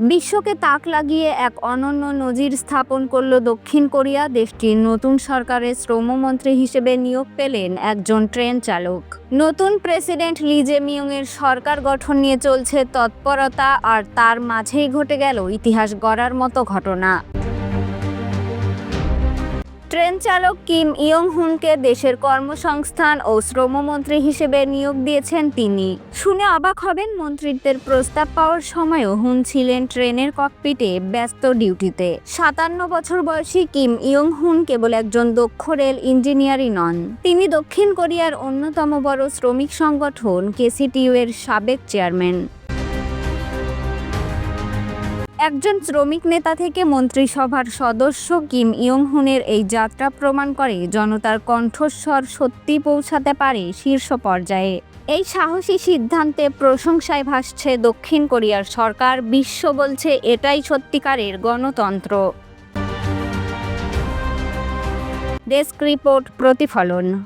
বিশ্বকে তাক লাগিয়ে এক অনন্য নজির স্থাপন করল দক্ষিণ কোরিয়া। দেশটির নতুন সরকারের শ্রমমন্ত্রী হিসেবে নিয়োগ পেলেন একজন ট্রেন চালক। নতুন প্রেসিডেন্ট লি জে-মিয়ংয়ের সরকার গঠন নিয়ে চলছে তৎপরতা, আর তার মাঝেই ঘটে গেল ইতিহাস গড়ার মতো ঘটনা। ট্রেন চালক কিম ইয়ং হুনকে দেশের কর্মসংস্থান ও শ্রমমন্ত্রী হিসেবে নিয়োগ দিয়েছেন তিনি। শুনে অবাক হবেন, মন্ত্রিত্বের প্রস্তাব পাওয়ার সময়ও হুন ছিলেন ট্রেনের ককপিটে ব্যস্ত ডিউটিতে। 57 বছর বয়সী কিম ইয়ং হুন কেবল একজন দক্ষ রেল ইঞ্জিনিয়ারই নন, তিনি দক্ষিণ কোরিয়ার অন্যতম বড় শ্রমিক সংগঠন KCTU এর সাবেক চেয়ারম্যান। একজন শ্রমিক নেতা থেকে মন্ত্রিসভার সদস্য, কিম ইয়ং হুনের এই যাত্রা প্রমাণ করে জনতার কণ্ঠস্বর সত্যি পৌঁছাতে পারে শীর্ষ পর্যায়ে। এই সাহসী সিদ্ধান্তে প্রশংসায় ভাসছে দক্ষিণ কোরিয়ার সরকার। বিশ্ব বলছে এটাই সত্যিকারের গণতন্ত্র। ডেস্ক রিপোর্ট, প্রতিফলন।